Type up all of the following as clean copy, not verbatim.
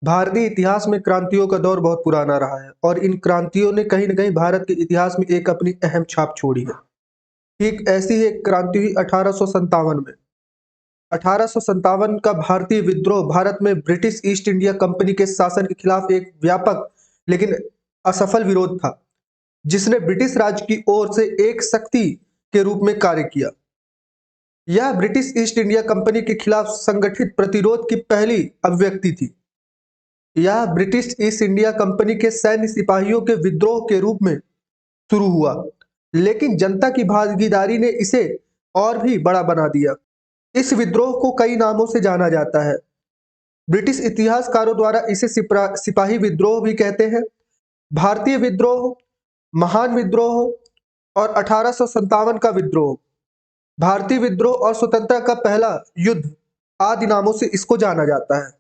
भारतीय इतिहास में क्रांतियों का दौर बहुत पुराना रहा है और इन क्रांतियों ने कहीं न कहीं भारत के इतिहास में एक अपनी अहम छाप छोड़ी है। ठीक ऐसी ही एक क्रांति हुई 1857 में। 1857 का भारतीय विद्रोह भारत में ब्रिटिश ईस्ट इंडिया कंपनी के शासन के खिलाफ एक व्यापक लेकिन असफल विरोध था, जिसने ब्रिटिश राज की ओर से एक शक्ति के रूप में कार्य किया। यह ब्रिटिश ईस्ट इंडिया कंपनी के खिलाफ संगठित प्रतिरोध की पहली अभिव्यक्ति थी। यह ब्रिटिश ईस्ट इंडिया कंपनी के सैन्य सिपाहियों के विद्रोह के रूप में शुरू हुआ, लेकिन जनता की भागीदारी ने इसे और भी बड़ा बना दिया। इस विद्रोह को कई नामों से जाना जाता है। ब्रिटिश इतिहासकारों द्वारा इसे सिपाही विद्रोह भी कहते हैं, भारतीय विद्रोह, महान विद्रोह और 1857 का विद्रोह। भारतीय विद्रोह और स्वतंत्रता का पहला युद्ध आदि नामों से इसको जाना जाता है।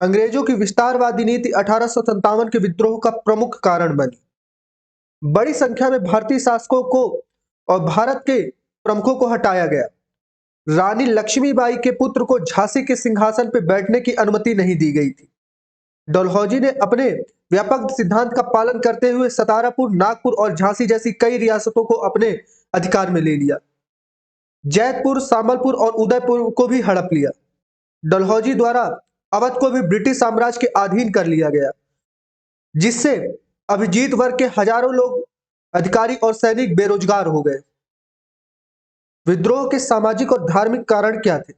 अंग्रेजों की विस्तारवादी नीति 1857 के विद्रोह का प्रमुख कारण बनी। बड़ी संख्या में भारतीय शासकों को और भारत के प्रमुखों को हटाया गया। रानी लक्ष्मीबाई के पुत्र को झांसी के सिंहासन पर बैठने की अनुमति नहीं दी गई थी। डलहौजी ने अपने व्यापक सिद्धांत का पालन करते हुए सतारापुर, नागपुर और झांसी जैसी कई रियासतों को अपने अधिकार में ले लिया। जैतपुर, संबलपुर और उदयपुर को भी हड़प लिया। डलहौजी द्वारा अवध को भी ब्रिटिश साम्राज्य के अधीन कर लिया गया, जिससे अभिजीत वर्ग के हजारों लोग, अधिकारी और सैनिक बेरोजगार हो गए। विद्रोह के सामाजिक और धार्मिक कारण क्या थे?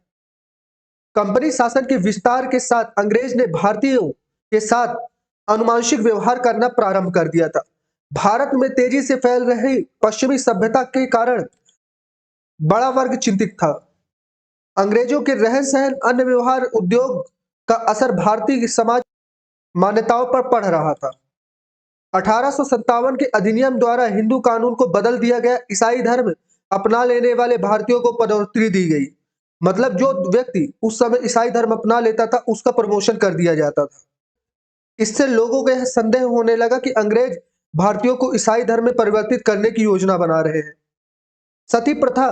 कंपनी शासन के विस्तार के साथ अंग्रेज ने भारतीयों के साथ अनुमांशिक व्यवहार करना प्रारंभ कर दिया था। भारत में तेजी से फैल रही पश्चिमी सभ्यता के कारण बड़ा वर्ग चिंतित था। अंग्रेजों के रहन सहन, अन्य व्यवहार, उद्योग का असर भारतीय समाज मान्यताओं पर पड़ रहा था। 1857 के अधिनियम द्वारा हिंदू कानून को बदल दिया गया। ईसाई धर्म अपना लेने वाले भारतीयों को पदोन्नति दी गई। मतलब जो व्यक्ति उस समय ईसाई धर्म अपना लेता था, उसका प्रमोशन कर दिया जाता था। इससे लोगों को यह संदेह होने लगा कि अंग्रेज भारतीयों को ईसाई धर्म में परिवर्तित करने की योजना बना रहे हैं। सती प्रथा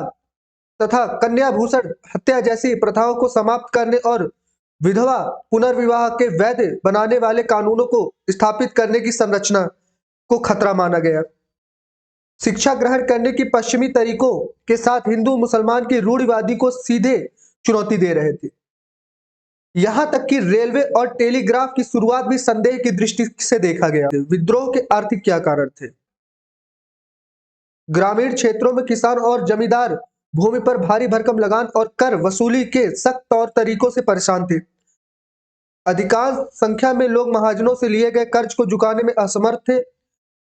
तथा कन्या भूषण हत्या जैसी प्रथाओं को समाप्त करने और विधवा पुनर्विवाह के वैध बनाने वाले कानूनों को स्थापित करने की संरचना को खतरा माना गया। शिक्षा ग्रहण करने की पश्चिमी तरीकों के साथ हिंदू मुसलमान की रूढ़िवादी को सीधे चुनौती दे रहे थे। यहां तक कि रेलवे और टेलीग्राफ की शुरुआत भी संदेह की दृष्टि से देखा गया। विद्रोह के आर्थिक क्या कारण थे? ग्रामीण क्षेत्रों में किसान और जमींदार भूमि पर भारी भरकम लगान और कर वसूली के सख्त तौर तरीकों से परेशान थे। अधिकांश संख्या में लोग महाजनों से लिए गए कर्ज को चुकाने में असमर्थ थे,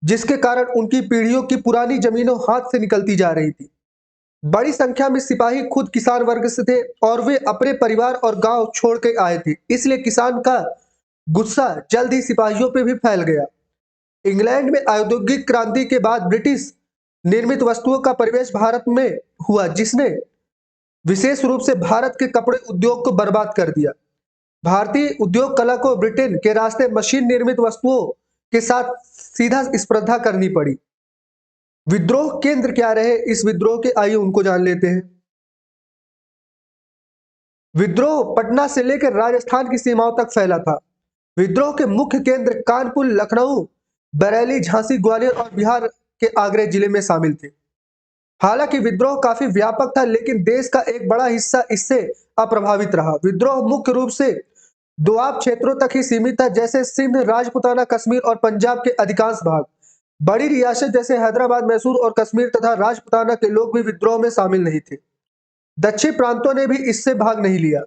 जिसके कारण उनकी पीढ़ियों की पुरानी जमीनों हाथ से निकलती जा रही थी। बड़ी संख्या में सिपाही खुद किसान वर्ग से थे और वे अपने परिवार और गांव छोड़ के आए थे, इसलिए किसान का गुस्सा जल्द ही सिपाहियों पर भी फैल गया। इंग्लैंड में औद्योगिक क्रांति के बाद ब्रिटिश निर्मित वस्तुओं का प्रवेश भारत में हुआ, जिसने विशेष रूप से भारत के कपड़े उद्योग को बर्बाद कर दिया। भारतीय उद्योग कला को ब्रिटेन के रास्ते मशीन निर्मित वस्तुओं के साथ सीधा स्पर्धा करनी पड़ी। विद्रोह केंद्र क्या रहे इस विद्रोह के, आइए उनको जान लेते हैं। विद्रोह पटना से लेकर राजस्थान की सीमाओं तक फैला था। विद्रोह के मुख्य केंद्र कानपुर, लखनऊ, बरेली, झांसी, ग्वालियर और बिहार के आगरा जिले में शामिल थे। हालांकि विद्रोह काफी व्यापक था, लेकिन देश का एक बड़ा हिस्सा इससे अप्रभावित रहा। विद्रोह मुख्य रूप से दोआब क्षेत्रों तक ही सीमित था, जैसे सिंध, राजपूताना, कश्मीर और पंजाब के अधिकांश भाग। बड़ी रियासत जैसे हैदराबाद, मैसूर और कश्मीर तथा राजपूताना के लोग भी विद्रोह में शामिल नहीं थे। दक्षिण प्रांतों ने भी इससे भाग नहीं लिया।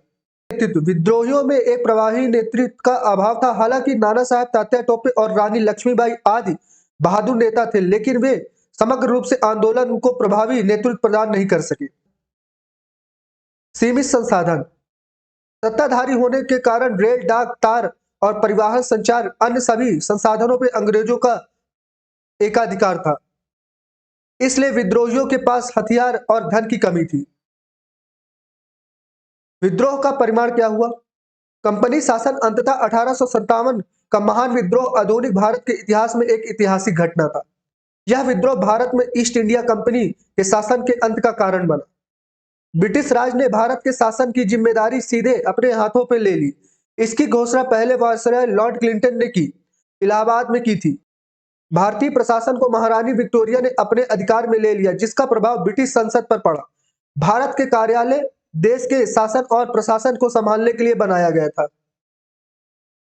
विद्रोहियों में एक प्रभावी नेतृत्व का अभाव था। हालांकि नाना साहब, तात्या टोपे और रानी लक्ष्मीबाई आदि बहादुर नेता थे, लेकिन वे समग्र रूप से आंदोलन को प्रभावी नेतृत्व प्रदान नहीं कर सके। सीमित संसाधन, सत्ताधारी होने के कारण रेल, डाक, तार और परिवहन, संचार, अन्य सभी संसाधनों पर अंग्रेजों का एकाधिकार था। इसलिए विद्रोहियों के पास हथियार और धन की कमी थी। विद्रोह का परिणाम क्या हुआ? कंपनी शासन अंततः 1857 का महान विद्रोह आधुनिक भारत के इतिहास में एक ऐतिहासिक घटना था। यह विद्रोह भारत में ईस्ट इंडिया कंपनी के शासन के अंत का कारण बना। ब्रिटिश राज ने भारत के शासन की जिम्मेदारी सीधे अपने हाथों पर ले ली। इसकी घोषणा पहले वायसराय लॉर्ड क्लिंटन ने की, इलाहाबाद में की थी। भारतीय प्रशासन को महारानी विक्टोरिया ने अपने अधिकार में ले लिया, जिसका प्रभाव ब्रिटिश संसद पर पड़ा। भारत के कार्यालय देश के शासन और प्रशासन को संभालने के लिए बनाया गया था।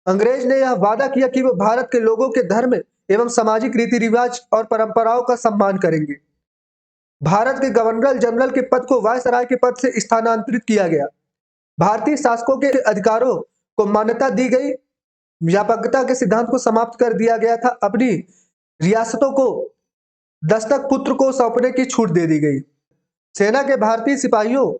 अंग्रेज ने यह वादा किया कि वो भारत के लोगों के धर्म एवं सामाजिक रीति रिवाज और परंपराओं का सम्मान करेंगे। भारत के गवर्नर जनरल के पद को वायसराय के पद से स्थानांतरित किया गया। भारतीय शासकों के अधिकारों को मान्यता दी गई। व्यापकता के सिद्धांत को समाप्त कर दिया गया था। अपनी रियासतों को दस्तक पुत्र को सौंपने की छूट दे दी गई। सेना के भारतीय सिपाहियों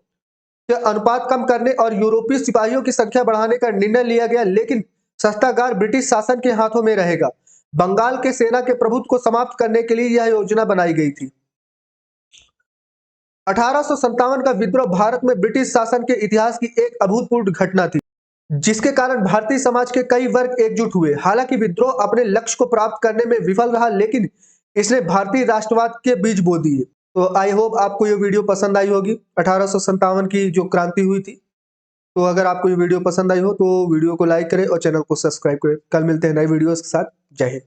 के अनुपात कम करने और यूरोपीय सिपाहियों की संख्या बढ़ाने का निर्णय लिया गया, लेकिन शस्त्रागार ब्रिटिश शासन के हाथों में रहेगा। बंगाल के सेना के प्रभुत्व को समाप्त करने के लिए यह योजना बनाई गई थी। 1857 का विद्रोह भारत में ब्रिटिश शासन के इतिहास की एक अभूतपूर्व घटना थी, जिसके कारण भारतीय समाज के कई वर्ग एकजुट हुए। हालांकि विद्रोह अपने लक्ष्य को प्राप्त करने में विफल रहा, लेकिन इसने भारतीय राष्ट्रवाद के बीज बो दिए। तो आई होप आपको ये वीडियो पसंद आई होगी, 1857 की जो क्रांति हुई थी। तो अगर आपको ये वीडियो पसंद आई हो तो वीडियो को लाइक करें और चैनल को सब्सक्राइब करें। कल मिलते हैं नए वीडियोस के साथ। जय हिंद।